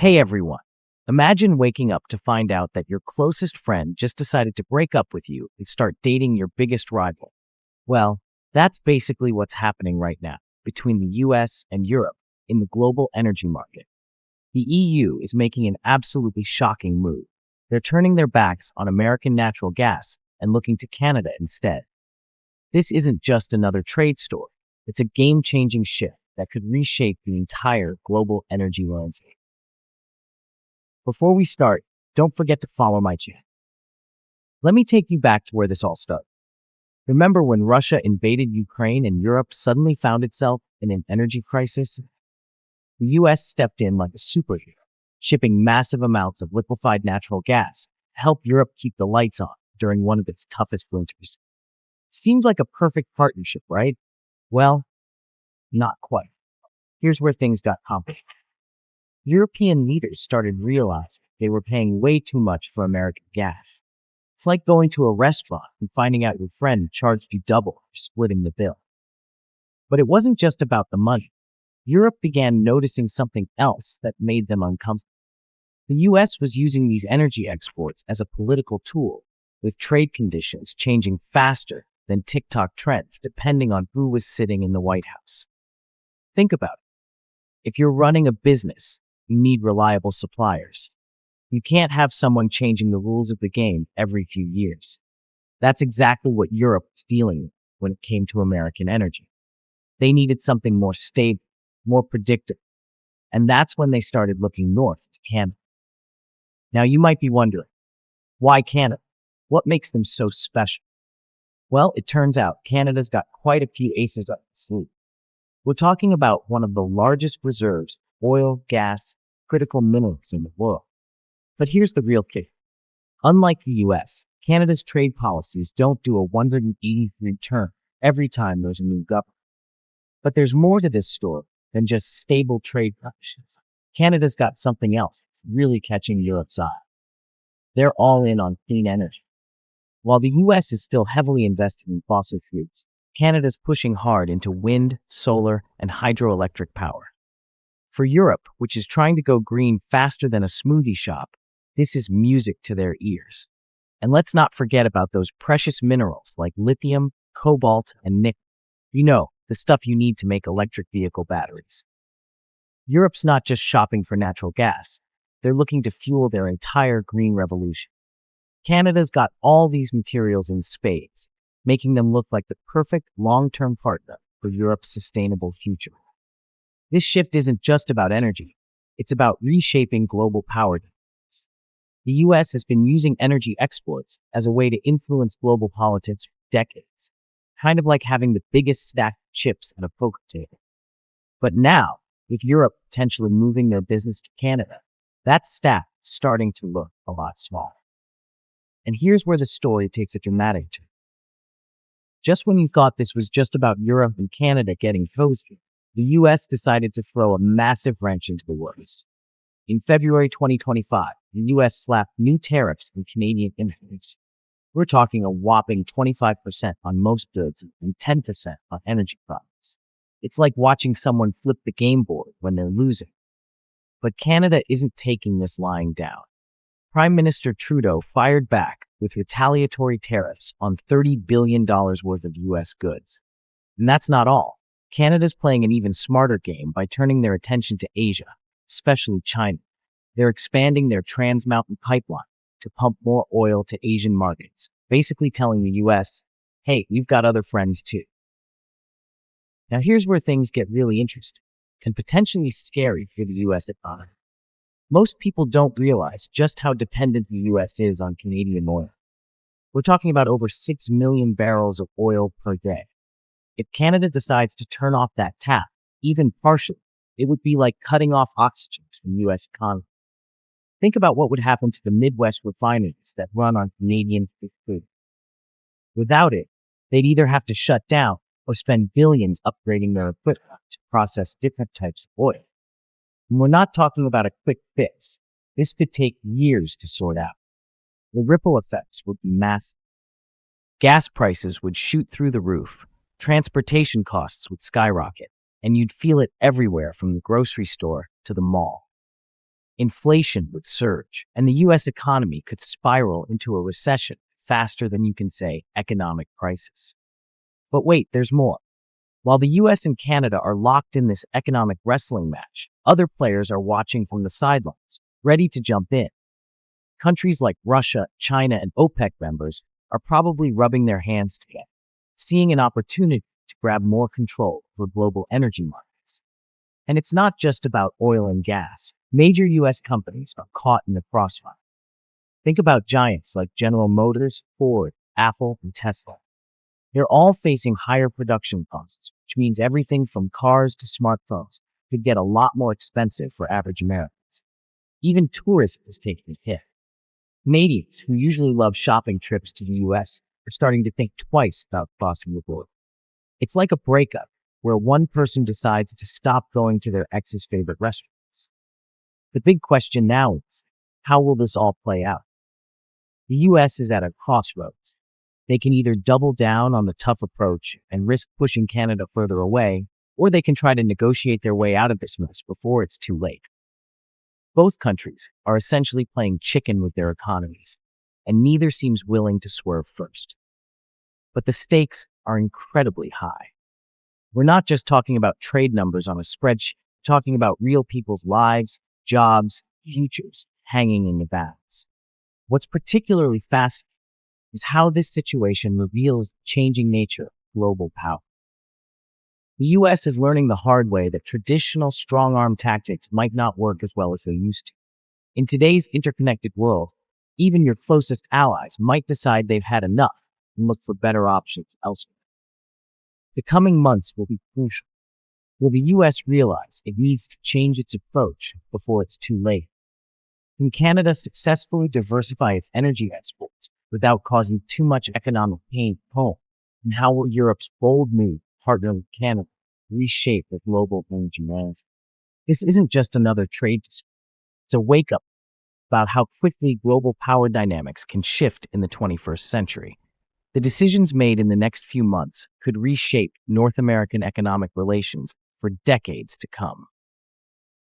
Hey everyone. Imagine waking up to find out that your closest friend just decided to break up with you and start dating your biggest rival. Well, that's basically what's happening right now between the US and Europe in the global energy market. The EU is making an absolutely shocking move. They're turning their backs on American natural gas and looking to Canada instead. This isn't just another trade story. It's a game-changing shift that could reshape the entire global energy landscape. Before we start, don't forget to follow my channel. Let me take you back to where this all started. Remember when Russia invaded Ukraine and Europe suddenly found itself in an energy crisis? The US stepped in like a superhero, shipping massive amounts of liquefied natural gas to help Europe keep the lights on during one of its toughest winters. Seemed like a perfect partnership, right? Well, not quite. Here's where things got complicated. European leaders started realizing they were paying way too much for American gas. It's like going to a restaurant and finding out your friend charged you double for splitting the bill. But it wasn't just about the money. Europe began noticing something else that made them uncomfortable. The US was using these energy exports as a political tool, with trade conditions changing faster than TikTok trends depending on who was sitting in the White House. Think about it. If you're running a business, you need reliable suppliers. You can't have someone changing the rules of the game every few years. That's exactly what Europe was dealing with when it came to American energy. They needed something more stable, more predictable. And that's when they started looking north to Canada. Now you might be wondering, why Canada? What makes them so special? Well, it turns out Canada's got quite a few aces up its sleeve. We're talking about one of the largest reserves of oil, gas, critical minerals in the world. But here's the real kicker. Unlike the US, Canada's trade policies don't do a 183 turn every time there's a new government. But there's more to this story than just stable trade conditions. Canada's got something else that's really catching Europe's eye. They're all in on clean energy. While the US is still heavily invested in fossil fuels, Canada's pushing hard into wind, solar, and hydroelectric power. For Europe, which is trying to go green faster than a smoothie shop, this is music to their ears. And let's not forget about those precious minerals like lithium, cobalt, and nickel. You know, the stuff you need to make electric vehicle batteries. Europe's not just shopping for natural gas. They're looking to fuel their entire green revolution. Canada's got all these materials in spades, making them look like the perfect long-term partner for Europe's sustainable future. This shift isn't just about energy. It's about reshaping global power dynamics. The US has been using energy exports as a way to influence global politics for decades, kind of like having the biggest stack of chips at a poker table. But now, with Europe potentially moving their business to Canada, that stack is starting to look a lot smaller. And here's where the story takes a dramatic turn. Just when you thought this was just about Europe and Canada getting cozy, the US decided to throw a massive wrench into the works. In February 2025, the US slapped new tariffs on Canadian imports. We're talking a whopping 25% on most goods and 10% on energy products. It's like watching someone flip the game board when they're losing. But Canada isn't taking this lying down. Prime Minister Trudeau fired back with retaliatory tariffs on $30 billion worth of US goods. And that's not all. Canada's playing an even smarter game by turning their attention to Asia, especially China. They're expanding their Trans Mountain pipeline to pump more oil to Asian markets, basically telling the US, hey, we've got other friends too. Now here's where things get really interesting and potentially scary for the US economy. Most people don't realize just how dependent the US is on Canadian oil. We're talking about over 6 million barrels of oil per day. If Canada decides to turn off that tap, even partially, it would be like cutting off oxygen to the US economy. Think about what would happen to the Midwest refineries that run on Canadian crude. Without it, they'd either have to shut down or spend billions upgrading their equipment to process different types of oil. And we're not talking about a quick fix. This could take years to sort out. The ripple effects would be massive. Gas prices would shoot through the roof. Transportation costs would skyrocket, and you'd feel it everywhere from the grocery store to the mall. Inflation would surge, and the US economy could spiral into a recession faster than you can say economic crisis. But wait, there's more. While the US and Canada are locked in this economic wrestling match, other players are watching from the sidelines, ready to jump in. Countries like Russia, China, and OPEC members are probably rubbing their hands together, seeing an opportunity to grab more control over global energy markets. And it's not just about oil and gas. Major US companies are caught in the crossfire. Think about giants like General Motors, Ford, Apple, and Tesla. They're all facing higher production costs, which means everything from cars to smartphones could get a lot more expensive for average Americans. Even tourism is taking a hit. Canadians, who usually love shopping trips to the US, are starting to think twice about crossing the border. It's like a breakup, where one person decides to stop going to their ex's favorite restaurants. The big question now is, how will this all play out? The US is at a crossroads. They can either double down on the tough approach and risk pushing Canada further away, or they can try to negotiate their way out of this mess before it's too late. Both countries are essentially playing chicken with their economies, and neither seems willing to swerve first. But the stakes are incredibly high. We're not just talking about trade numbers on a spreadsheet, we're talking about real people's lives, jobs, futures hanging in the balance. What's particularly fascinating is how this situation reveals the changing nature of global power. The US is learning the hard way that traditional strong-arm tactics might not work as well as they used to. In today's interconnected world, even your closest allies might decide they've had enough and look for better options elsewhere. The coming months will be crucial. Will the US realize it needs to change its approach before it's too late? Can Canada successfully diversify its energy exports without causing too much economic pain at home? And how will Europe's bold move partner with Canada reshape the global energy landscape? This isn't just another trade dispute. It's a wake-up about how quickly global power dynamics can shift in the 21st century. The decisions made in the next few months could reshape North American economic relations for decades to come.